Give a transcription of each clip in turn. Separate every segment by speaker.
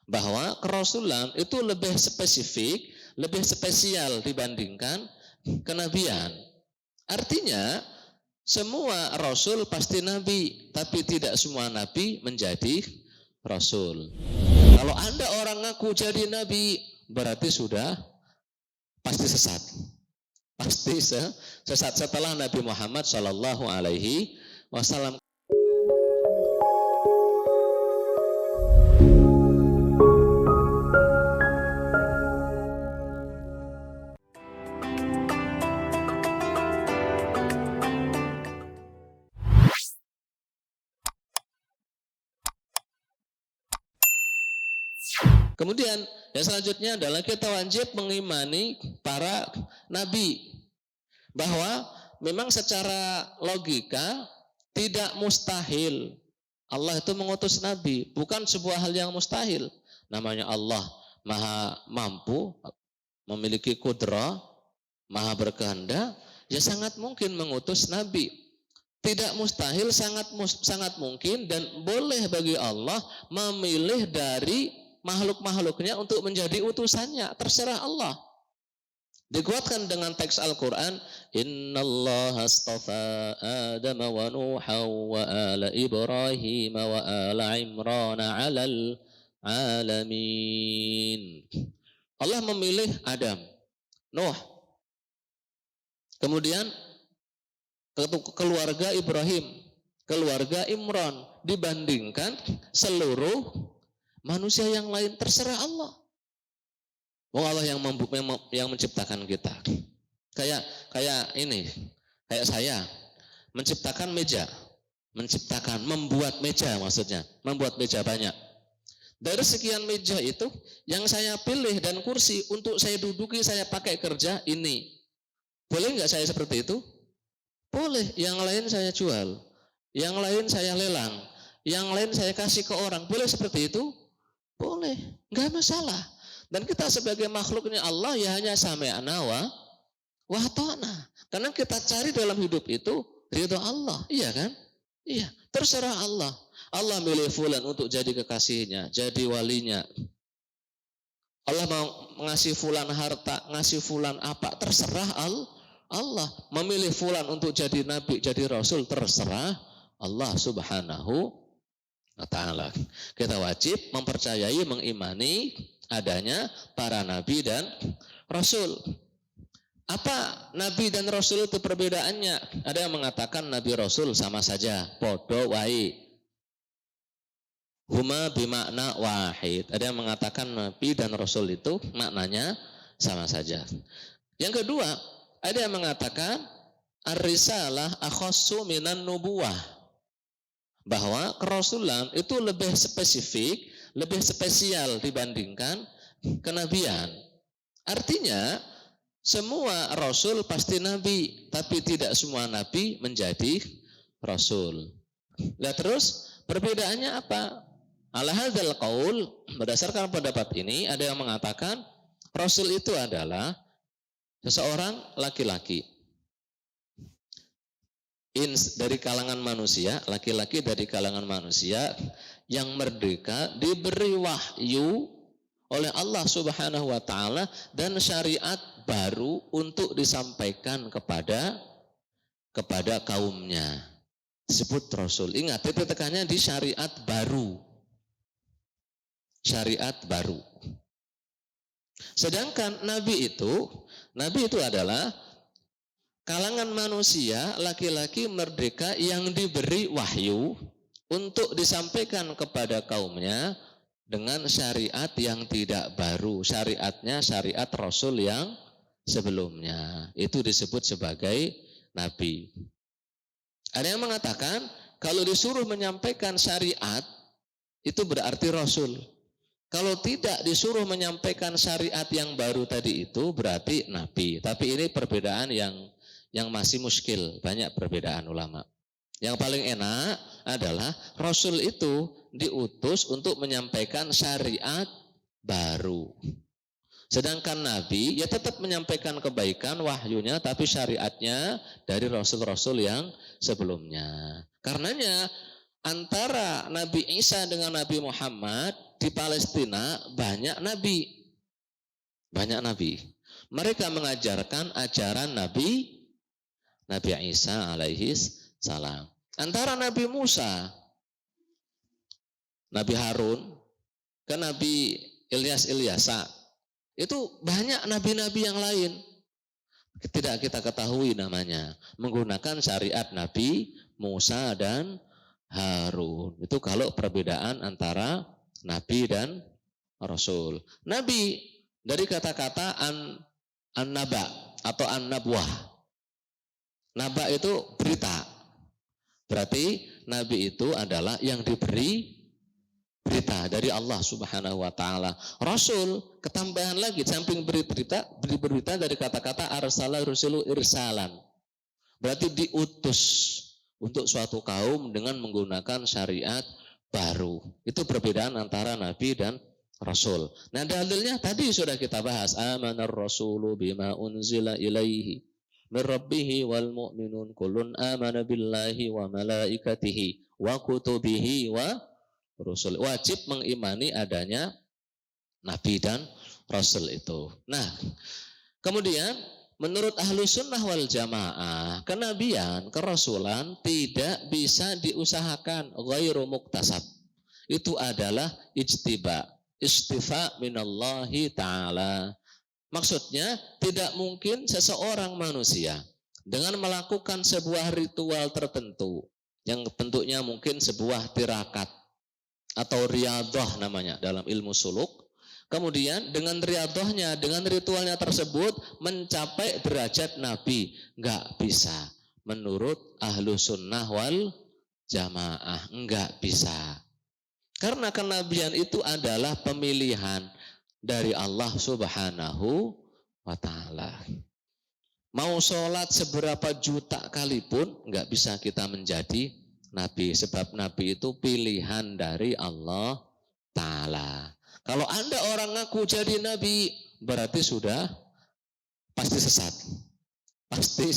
Speaker 1: bahwa kerasulan itu lebih spesifik, lebih spesial dibandingkan kenabian. Artinya semua rasul pasti nabi, tapi tidak semua nabi menjadi rasul. Kalau Anda orang ngaku jadi nabi, berarti sudah pasti sesat. Pasti sesat setelah Nabi Muhammad Shallallahu Alaihi Wasallam. Kemudian yang selanjutnya adalah kita wajib mengimani para nabi, bahwa memang secara logika tidak mustahil Allah itu mengutus nabi, bukan sebuah hal yang mustahil. Namanya Allah maha mampu, memiliki kudrah, maha berkehendak, ya sangat mungkin mengutus nabi. Tidak mustahil, sangat mungkin, dan boleh bagi Allah memilih dari makhluk-makhluknya untuk menjadi utusannya, terserah Allah. Dikuatkan dengan teks Al-Quran, Innallaha astafa Adam wa Nuha wa ala Ibrahim wa ala Imran alal alamin. Allah memilih Adam, Nuh, kemudian keluarga Ibrahim, keluarga Imran, dibandingkan seluruh manusia yang lain, terserah Allah. Allah yang menciptakan kita. Kayak saya menciptakan meja, membuat meja, maksudnya membuat meja banyak. Dari sekian meja itu yang saya pilih dan kursi untuk saya duduki, saya pakai kerja ini. Boleh nggak saya seperti itu? Boleh. Yang lain saya jual, yang lain saya lelang, yang lain saya kasih ke orang. Boleh seperti itu? Boleh, nggak masalah. Dan kita sebagai makhluknya Allah ya hanya sami'na wa ta'na. Karena kita cari dalam hidup itu ridho Allah, iya kan? Iya, terserah Allah. Allah milih fulan untuk jadi kekasihnya, jadi walinya. Allah mau ngasih fulan harta, ngasih fulan apa, terserah Allah. Memilih fulan untuk jadi nabi, jadi rasul, terserah Allah Subhanahu wa ta'ala. Kita wajib mempercayai, mengimani adanya para nabi dan rasul. Apa nabi dan rasul itu perbedaannya? Ada yang mengatakan nabi rasul sama saja, podo wae, huma bimakna wahid. Ada yang mengatakan nabi dan rasul itu maknanya sama saja. Yang kedua, ada yang mengatakan ar-risalah akhassu minan nubuwah, bahwa kerasulan itu lebih spesifik, lebih spesial dibandingkan kenabian. Artinya semua rasul pasti nabi, tapi tidak semua nabi menjadi rasul. Nah, terus perbedaannya apa? Ala hadzal qaul, berdasarkan pendapat ini ada yang mengatakan rasul itu adalah seseorang laki-laki dari kalangan manusia, laki-laki dari kalangan manusia yang merdeka, diberi wahyu oleh Allah Subhanahu wa ta'ala dan syariat baru untuk disampaikan kepada kaumnya. Disebut rasul. Ingat, itu tekannya di syariat baru. Syariat baru. Sedangkan nabi itu adalah kalangan manusia laki-laki merdeka yang diberi wahyu untuk disampaikan kepada kaumnya dengan syariat yang tidak baru. Syariatnya syariat rasul yang sebelumnya. Itu disebut sebagai nabi. Ada yang mengatakan kalau disuruh menyampaikan syariat itu berarti rasul. Kalau tidak disuruh menyampaikan syariat yang baru tadi itu berarti nabi. Tapi ini perbedaan yang masih muskil, banyak perbedaan ulama. Yang paling enak adalah rasul itu diutus untuk menyampaikan syariat baru. Sedangkan nabi ya tetap menyampaikan kebaikan wahyunya, tapi syariatnya dari rasul-rasul yang sebelumnya. Karenanya antara Nabi Isa dengan Nabi Muhammad di Palestina banyak nabi. Banyak nabi. Mereka mengajarkan ajaran Nabi Isa alaihi salam. Antara Nabi Musa, Nabi Harun, ke Nabi Ilyasa, itu banyak nabi-nabi yang lain. Tidak kita ketahui namanya. Menggunakan syariat Nabi Musa dan Harun. Itu kalau perbedaan antara Nabi dan Rasul. Nabi dari kata-kata an-naba atau an-nabwah. Naba itu berita. Berarti Nabi itu adalah yang diberi berita dari Allah Subhanahu wa taala. Rasul ketambahan lagi samping beri berita dari kata-kata arsala rusulu irsalan. Berarti diutus untuk suatu kaum dengan menggunakan syariat baru. Itu perbedaan antara Nabi dan Rasul. Nah, dalilnya tadi sudah kita bahas. Amanar rasulu bima unzila ilaihi min rabbihi wal mu'minun kullun amana billahi wa malaikatihi wa kutubihi wa rusul. Wajib mengimani adanya Nabi dan Rasul itu. Nah, kemudian menurut ahlu sunnah wal jamaah, kenabian, kerasulan tidak bisa diusahakan, ghairu muktasab. Itu adalah istifa minallahi ta'ala. Maksudnya tidak mungkin seseorang manusia dengan melakukan sebuah ritual tertentu yang bentuknya mungkin sebuah tirakat atau riyadhah namanya dalam ilmu suluk. Kemudian dengan riyadhahnya, dengan ritualnya tersebut mencapai derajat Nabi. Enggak bisa. Menurut ahlu sunnah wal jamaah. Enggak bisa. Karena kenabian itu adalah pemilihan dari Allah Subhanahu wa ta'ala. Mau sholat seberapa juta kali pun enggak bisa kita menjadi Nabi. Sebab Nabi itu pilihan dari Allah Ta'ala. Kalau Anda orang ngaku jadi Nabi, berarti sudah pasti sesat. Pasti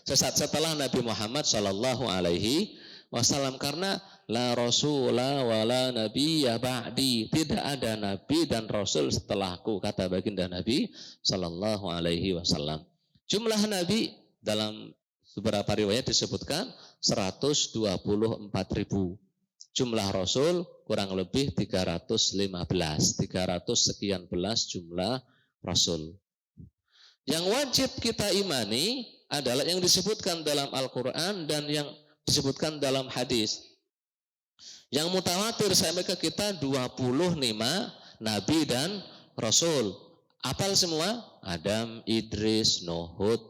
Speaker 1: sesat setelah Nabi Muhammad Sallallahu Alaihi Wasallam. Karena la rasulah wala nabiyya ba'di. Tidak ada Nabi dan Rasul setelahku, kata baginda Nabi Sallallahu Alaihi Wasallam. Jumlah Nabi dalam beberapa riwayat disebutkan 124.000. Jumlah Rasul kurang lebih 315. 300 sekian belas jumlah Rasul. Yang wajib kita imani adalah yang disebutkan dalam Al-Quran dan yang disebutkan dalam hadis. Yang mutawatir sampai ke kita 25 Nabi dan Rasul. Apal semua? Adam, Idris, Nuh, Hud,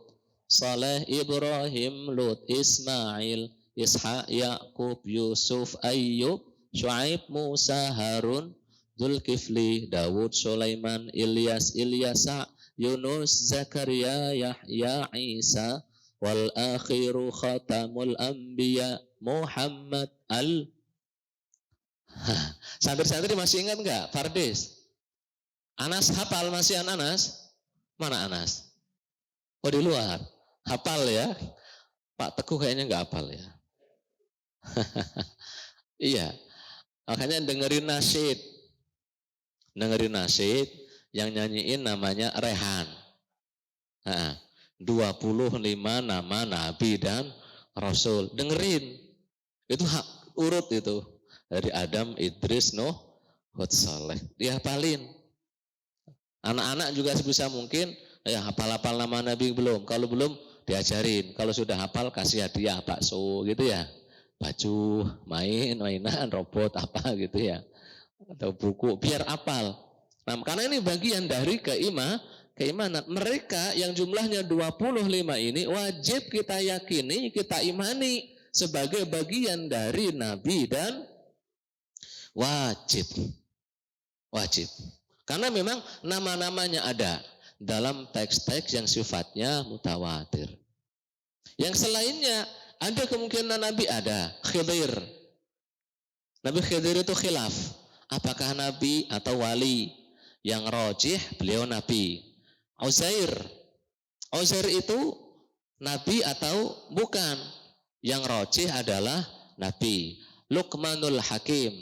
Speaker 1: Saleh, Ibrahim, Lut, Ismail, Ishaq, Yaqub, Yusuf, Ayyub, Shu'aib, Musa, Harun, Zulkifli, Dawud, Sulaiman, Ilyas, Ilyasa, Yunus, Zakaria, Yahya, Isa, wal akhiru khatamul anbiya, Muhammad al. Santri-santri masih ingat enggak? Fardes. Anas hafal masih Anas? Mana Anas? Oh di luar. Hafal ya? Pak Teguh kayaknya enggak hafal ya. Iya. Makanya dengerin nasyid. Dengerin nasyid yang nyanyiin namanya Rehan. 25 nama Nabi dan Rasul. Dengerin. Itu hak urut itu. Dari Adam, Idris, Nuh, Hud, Saleh. Dihafalin. Anak-anak juga sebisa mungkin ya hafal-hafal nama Nabi belum. Kalau belum diajarin. Kalau sudah hafal kasih hadiah bakso gitu ya. Baju, mainan, robot apa gitu ya. Atau buku biar hafal. Nah, karena ini bagian dari keimanan. Mereka yang jumlahnya 25 ini wajib kita yakini, kita imani sebagai bagian dari Nabi dan wajib. Karena memang nama-namanya ada dalam teks-teks yang sifatnya mutawatir. Yang selainnya ada kemungkinan Nabi ada. Khidir. Nabi Khidir itu khilaf. Apakah Nabi atau wali? Yang rajih beliau Nabi. Uzair itu Nabi atau bukan? Yang rajih adalah Nabi. Luqmanul Hakim.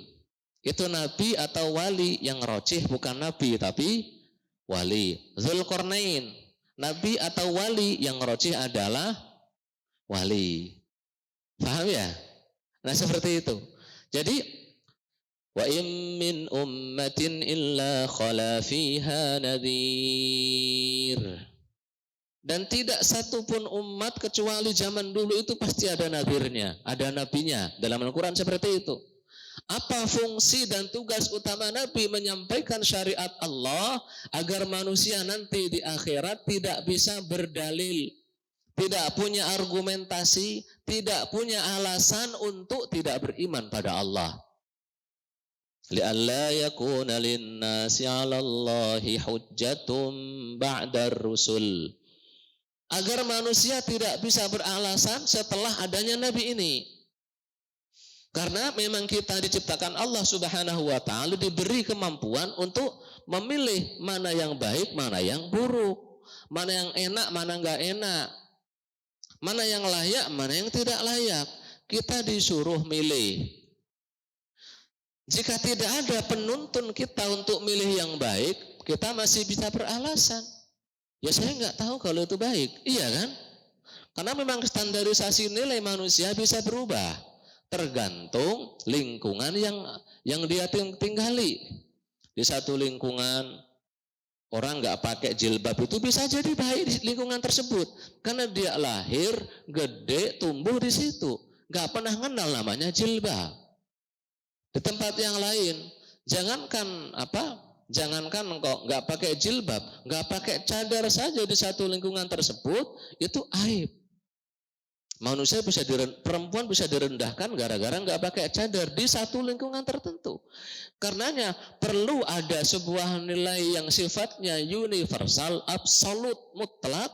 Speaker 1: Itu nabi atau wali? Yang rojih bukan nabi tapi wali. Dzulqarnain, nabi atau wali? Yang rojih adalah wali. Paham ya? Nah seperti itu. Jadi wa in min ummatin illa khala fiha nadhir. Dan tidak satupun umat kecuali zaman dulu itu pasti ada nadhirnya, ada nabinya. Dalam Al-Quran seperti itu. Apa fungsi dan tugas utama Nabi? Menyampaikan syariat Allah agar manusia nanti di akhirat tidak bisa berdalil, tidak punya argumentasi, tidak punya alasan untuk tidak beriman pada Allah. Li'alla yakuna linnasi 'ala Allahi hujjatum ba'dar rusul. Agar manusia tidak bisa beralasan setelah adanya nabi ini. Karena memang kita diciptakan Allah Subhanahu wa taala, diberi kemampuan untuk memilih mana yang baik, mana yang buruk, mana yang enak, mana enggak enak, mana yang layak, mana yang tidak layak. Kita disuruh milih. Jika tidak ada penuntun kita untuk milih yang baik, kita masih bisa beralasan. Ya saya nggak tahu kalau itu baik. Iya kan? Karena memang standarisasi nilai manusia bisa berubah. Tergantung lingkungan yang dia tinggali. Di satu lingkungan orang nggak pakai jilbab itu bisa jadi baik di lingkungan tersebut. Karena dia lahir, gede, tumbuh di situ. Nggak pernah kenal namanya jilbab. Di tempat yang lain, jangankan engkau nggak pakai jilbab, nggak pakai cadar saja di satu lingkungan tersebut, itu aib. Manusia perempuan bisa direndahkan gara-gara nggak pakai cadar di satu lingkungan tertentu. Karenanya perlu ada sebuah nilai yang sifatnya universal, absolut, mutlak,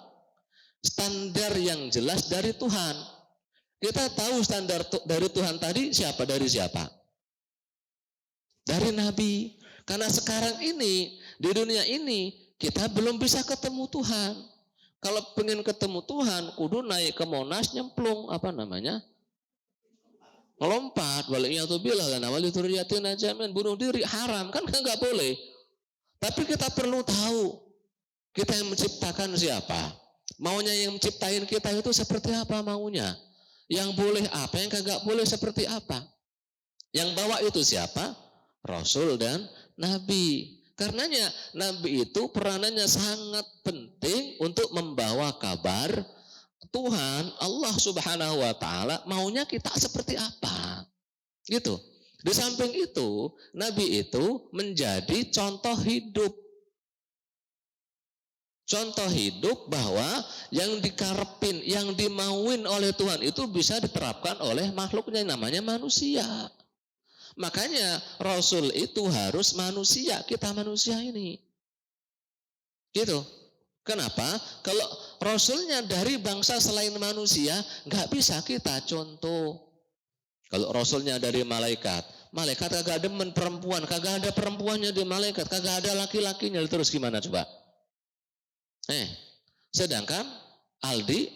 Speaker 1: standar yang jelas dari Tuhan. Kita tahu standar dari Tuhan tadi siapa dari siapa? Dari Nabi. Karena sekarang ini, di dunia ini, kita belum bisa ketemu Tuhan. Kalau pengen ketemu Tuhan, kudu naik ke Monas, nyemplung, ngelompat. Waliyatubillah, walituriyatin ajamin, bunuh diri, haram, kan nggak boleh. Tapi kita perlu tahu, kita yang menciptakan siapa? Maunya yang menciptain kita itu seperti apa maunya? Yang boleh apa, yang kagak boleh seperti apa? Yang bawa itu siapa? Rasul dan Nabi. Karenanya Nabi itu peranannya sangat penting untuk membawa kabar Tuhan Allah Subhanahu wa taala maunya kita seperti apa. Gitu. Di samping itu, Nabi itu menjadi contoh hidup. Contoh hidup bahwa yang dikarepin, yang dimauin oleh Tuhan itu bisa diterapkan oleh makhluknya namanya manusia. Makanya Rasul itu harus manusia, kita manusia ini. Gitu. Kenapa? Kalau Rasulnya dari bangsa selain manusia, nggak bisa kita contoh. Kalau Rasulnya dari malaikat, malaikat kagak demen perempuan, kagak ada perempuannya di malaikat, kagak ada laki-lakinya, terus gimana coba? Sedangkan Aldi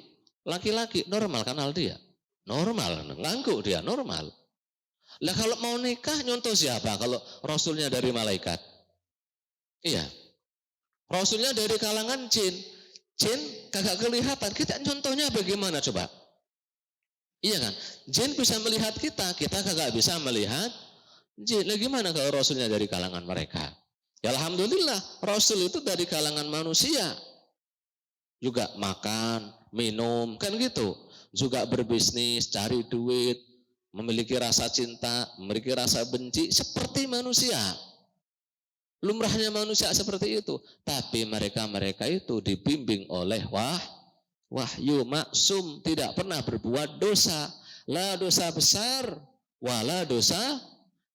Speaker 1: laki-laki, normal kan Aldi ya? Normal, ngangguk dia, normal. Lah kalau mau nikah nyontoh siapa kalau Rasulnya dari malaikat? Iya. Rasulnya dari kalangan jin. Jin kagak kelihatan. Kita contohnya bagaimana coba? Iya kan? Jin bisa melihat kita, kita kagak bisa melihat jin. Lah gimana kalau Rasulnya dari kalangan mereka? Ya alhamdulillah, Rasul itu dari kalangan manusia. Juga makan, minum, kan gitu. Juga berbisnis, cari duit, memiliki rasa cinta, memiliki rasa benci seperti manusia. Lumrahnya manusia seperti itu. Tapi mereka itu dibimbing oleh wahyu maksum, tidak pernah berbuat dosa. La dosa besar, wala dosa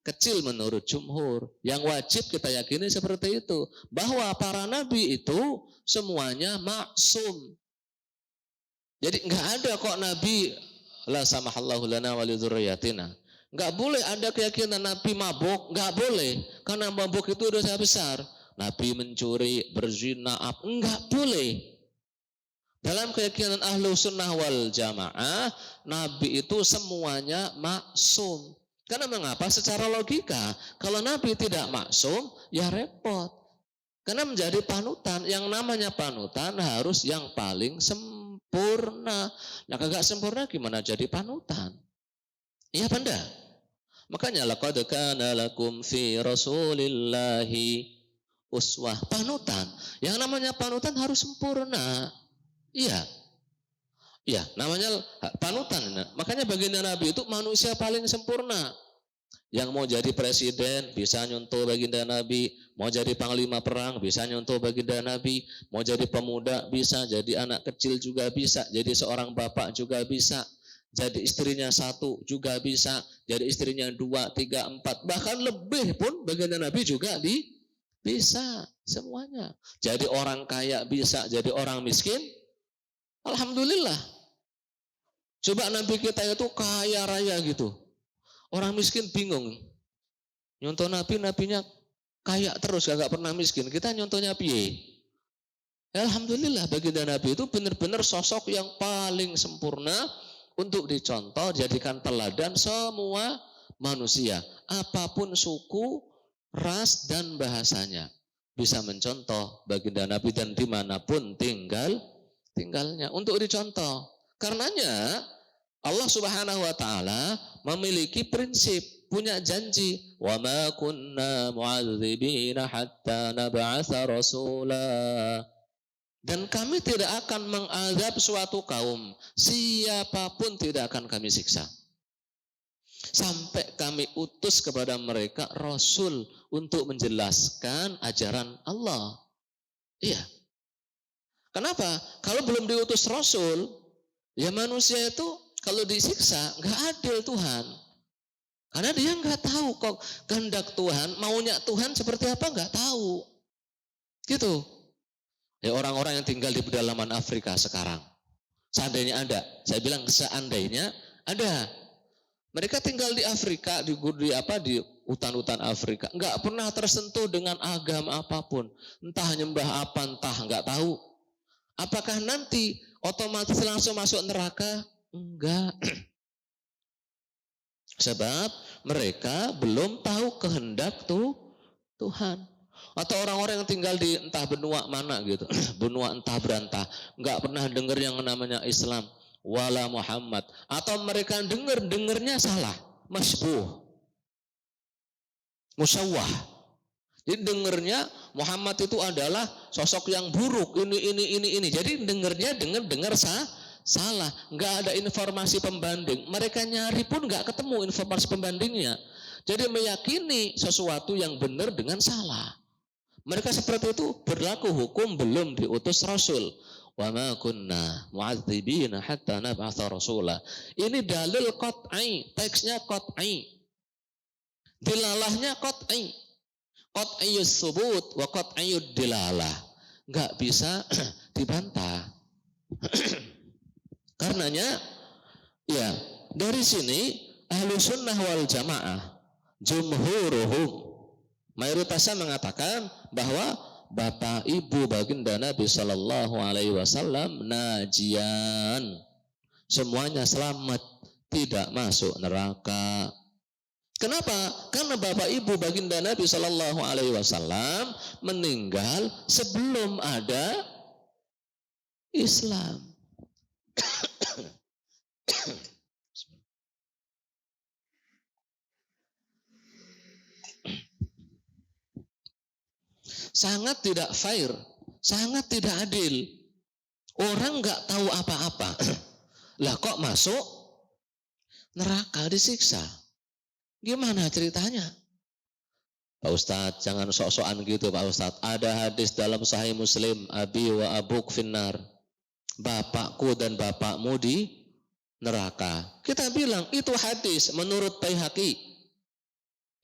Speaker 1: kecil menurut jumhur. Yang wajib kita yakini seperti itu. Bahwa para nabi itu semuanya maksum. Jadi nggak ada kok nabi la samahallahu lana walidhurriyatina. Enggak boleh ada keyakinan Nabi mabuk, enggak boleh. Karena mabuk itu dosa besar. Nabi mencuri, berzina, enggak boleh. Dalam keyakinan ahlu sunnah wal jamaah, Nabi itu semuanya maksum. Karena mengapa? Secara logika, kalau Nabi tidak maksum, ya repot. Karena menjadi panutan, yang namanya panutan harus yang paling sempurna. Nah, kagak sempurna gimana jadi panutan? Iya benda. Makanya laqad kana lakum fi Rasulillahi uswah, panutan. Yang namanya panutan harus sempurna. Iya. Ya, namanya panutan. Makanya baginda Nabi itu manusia paling sempurna. Yang mau jadi presiden bisa nyontoh baginda Nabi, mau jadi panglima perang bisa nyontoh baginda Nabi, mau jadi pemuda bisa, jadi anak kecil juga bisa, jadi seorang bapak juga bisa, jadi istrinya satu juga bisa, jadi istrinya 2, 3, 4, bahkan lebih pun baginda Nabi juga bisa semuanya. Jadi orang kaya bisa, jadi orang miskin, alhamdulillah. Coba Nabi kita itu kaya raya gitu. Orang miskin bingung. Nyontoh Nabi, Nabinya kaya terus, gak pernah miskin. Kita nyontohnya piye? Alhamdulillah baginda Nabi itu benar-benar sosok yang paling sempurna untuk dicontoh, jadikan teladan semua manusia. Apapun suku, ras, dan bahasanya. Bisa mencontoh baginda Nabi dan dimanapun tinggalnya. Untuk dicontoh. Karenanya Allah Subhanahu wa taala memiliki prinsip, punya janji, wa ma kunna mu'adzibina hatta nab'atsa rasula. Dan kami tidak akan mengazab suatu kaum, siapapun tidak akan kami siksa. Sampai kami utus kepada mereka rasul untuk menjelaskan ajaran Allah. Iya. Kenapa? Kalau belum diutus rasul, ya manusia itu kalau disiksa nggak adil Tuhan. Karena dia nggak tahu kok kehendak Tuhan, maunya Tuhan seperti apa nggak tahu. Gitu. Ya orang-orang yang tinggal di pedalaman Afrika sekarang. Seandainya ada, saya bilang seandainya ada. Mereka tinggal di Afrika, di hutan-hutan Afrika, nggak pernah tersentuh dengan agama apapun. Entah nyembah apa, entah nggak tahu. Apakah nanti otomatis langsung masuk neraka? Enggak. Sebab mereka belum tahu kehendak Tuhan. Atau orang-orang yang tinggal di entah benua mana gitu, benua entah berantah, nggak pernah dengar yang namanya Islam, wala Muhammad. Atau mereka dengarnya salah, masbuh, musawwah. Jadi dengernya Muhammad itu adalah sosok yang buruk, ini. Jadi dengar salah, nggak ada informasi pembanding. Mereka nyari pun nggak ketemu informasi pembandingnya. Jadi meyakini sesuatu yang benar dengan salah. Mereka seperti itu, berlaku hukum belum diutus Rasul. Wa ma kunna mu'adzibina hatta nab'atsa rasula. Ini dalil qat'i, teksnya qat'i. Dilalahnya qat'i. Qat'iyus subut wa qat'iyud dilalah. Enggak bisa dibantah. Karenanya ya, dari sini ahlu sunnah wal jamaah jumhuruhum mayoritasnya mengatakan bahwa bapak ibu baginda Nabi Shallallahu Alaihi Wasallam najian, semuanya selamat, tidak masuk neraka. Kenapa? Karena bapak ibu baginda Nabi Shallallahu Alaihi Wasallam meninggal sebelum ada Islam. Sangat tidak fair, sangat tidak adil. Orang nggak tahu apa-apa, lah kok masuk neraka, disiksa. Gimana ceritanya? Pak Ustadz, jangan sok-sokan gitu Pak Ustadz. Ada hadis dalam Sahih Muslim, abi wa abuk finnar. Bapakku dan bapakmu di neraka. Kita bilang itu hadis menurut Baihaqi.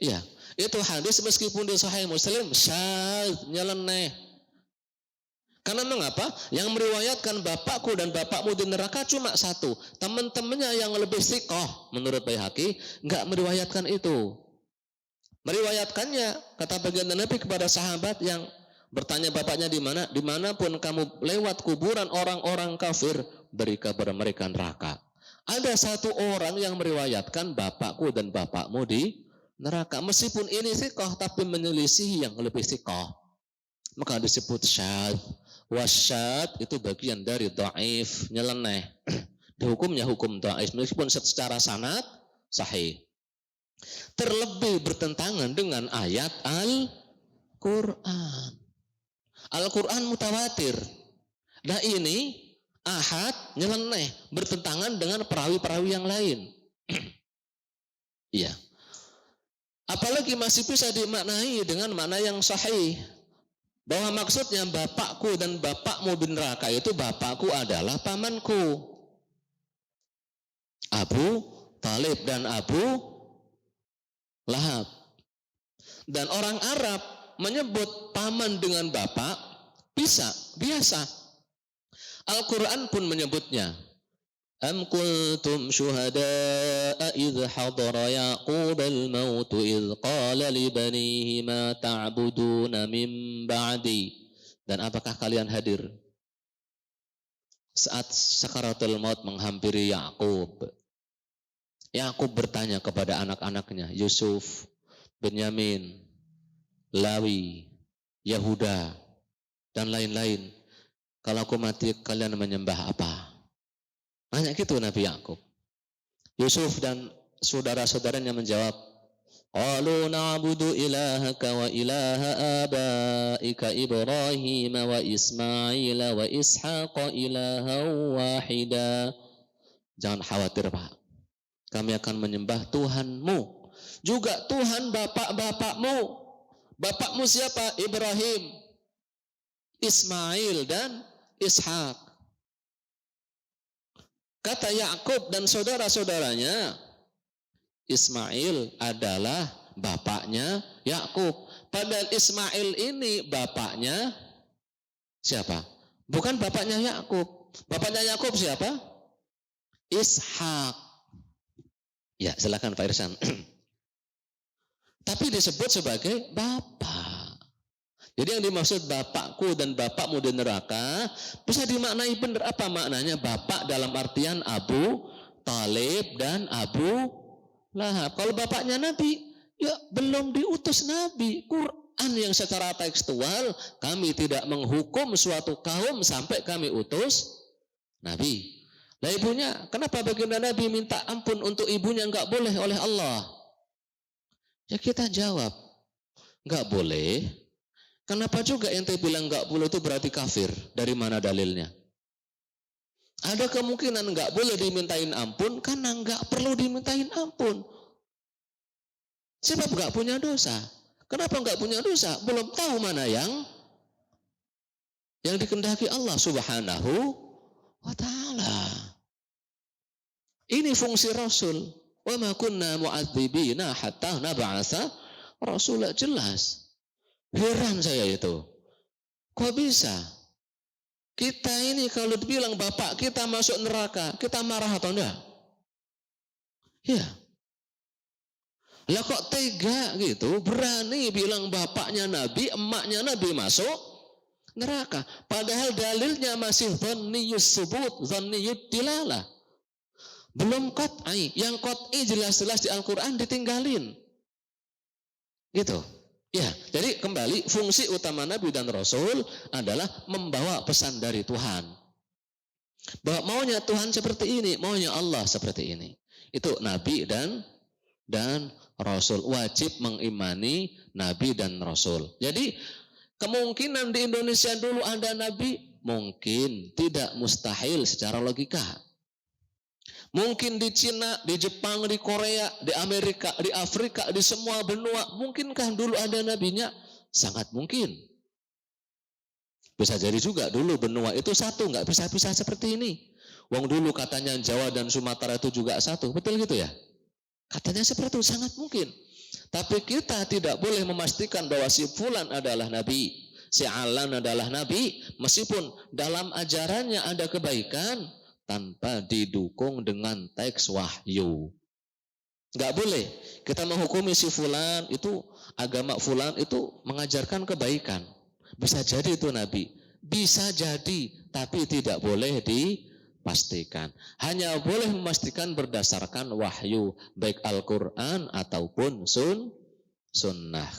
Speaker 1: Iya, itu hadis meskipun di Sahih Muslim syadz, nyeleneh. Karena mengapa? Yang meriwayatkan bapakku dan bapakmu di neraka cuma satu. Teman-temannya yang lebih sikoh menurut Baihaqi nggak meriwayatkan itu. Meriwayatkannya kata baginda Nabi kepada sahabat yang bertanya bapaknya di mana? Dimanapun kamu lewat kuburan orang-orang kafir, beri kabar mereka neraka. Ada satu orang yang meriwayatkan bapakku dan bapakmu di neraka. Meskipun ini thiqah tapi menyelisih yang lebih thiqah. Maka disebut syadz. Wasyadz itu bagian dari dhaif, nyeleneh. Hukumnya hukum dhaif meskipun secara sanad sahih. Terlebih bertentangan dengan ayat Al-Quran. Al-Quran mutawatir. Nah ini ahad nyeleneh, bertentangan dengan perawi-perawi yang lain. Iya. Apalagi masih bisa dimaknai dengan makna yang sahih. Bahwa maksudnya bapakku dan bapakmu di neraka itu bapakku adalah pamanku. Abu Talib dan Abu Lahab. Dan orang Arab menyebut paman dengan bapak biasa. Al-Quran pun menyebutnya. Am kuntum syuhada'a idh hadara Yaqub al-maut idh qala li banihi ma ta'buduna min ba'di. Dan apakah kalian hadir saat sakaratul maut menghampiri Yaqub? Yaqub bertanya kepada anak-anaknya, Yusuf, Benyamin, Lawi, Yahuda, dan lain-lain. Kalau aku mati kalian menyembah apa? Nanya gitu Nabi Yaqub. Yusuf dan saudara-saudaranya menjawab, qalu na'budu ilahaka wa ilaha abaika Ibrahim wa Ismail wa Ishaq ilaha wahida. Jangan khawatir Pak. Kami akan menyembah Tuhanmu, juga Tuhan bapak-bapakmu. Bapakmu siapa? Ibrahim, Ismail dan Ishak. Kata Yakub dan saudara-saudaranya, Ismail adalah bapaknya Yakub. Padahal Ismail ini bapaknya siapa? Bukan bapaknya Yakub. Bapaknya Yakub siapa? Ishak. Ya, silakan Pak Irsan. Tapi disebut sebagai bapak. Jadi yang dimaksud bapakku dan bapakmu di neraka bisa dimaknai benar. Apa maknanya? Bapak dalam artian Abu Talib dan Abu Lahab. Kalau bapaknya Nabi, ya belum diutus Nabi. Quran yang secara tekstual, kami tidak menghukum suatu kaum sampai kami utus Nabi. Nah ibunya, kenapa baginda Nabi minta ampun untuk ibunya enggak boleh oleh Allah? Ya kita jawab, enggak boleh. Kenapa juga ente bilang enggak boleh itu berarti kafir? Dari mana dalilnya? Ada kemungkinan enggak boleh dimintain ampun karena enggak perlu dimintain ampun. Sebab enggak punya dosa. Kenapa enggak punya dosa? Belum tahu mana yang dikehendaki Allah Subhanahu wa ta'ala. Ini fungsi Rasul. Wa ma kunna mu'adzibina hatta nab'atsa rasula, jelas. Heran saya itu. Kok bisa? Kita ini kalau dibilang bapak kita masuk neraka, kita marah atau enggak? Ya. Lah kok tega gitu, berani bilang bapaknya Nabi, emaknya Nabi masuk neraka. Padahal dalilnya masih dhanniyus subut, dhanniyud dilalah. Belum qat'i. Yang qat'i jelas-jelas di Al-Quran ditinggalin. Gitu. Ya, jadi kembali fungsi utama Nabi dan Rasul adalah membawa pesan dari Tuhan. Bahwa maunya Tuhan seperti ini, maunya Allah seperti ini. Itu Nabi dan Rasul. Wajib mengimani Nabi dan Rasul. Jadi kemungkinan di Indonesia dulu ada Nabi, mungkin, tidak mustahil secara logika. Mungkin di Cina, di Jepang, di Korea, di Amerika, di Afrika, di semua benua. Mungkinkah dulu ada nabinya? Sangat mungkin. Bisa jadi juga dulu benua itu satu, nggak bisa-bisa seperti ini. Wong dulu katanya Jawa dan Sumatera itu juga satu. Betul gitu ya? Katanya seperti itu, sangat mungkin. Tapi kita tidak boleh memastikan bahwa si fulan adalah nabi, si alan adalah nabi, meskipun dalam ajarannya ada kebaikan, tanpa didukung dengan teks wahyu. Enggak boleh kita menghukumi si fulan itu, agama fulan itu mengajarkan kebaikan. Bisa jadi itu nabi, bisa jadi, tapi tidak boleh pastikan. Hanya boleh memastikan berdasarkan wahyu, baik Al-Quran ataupun sunnah.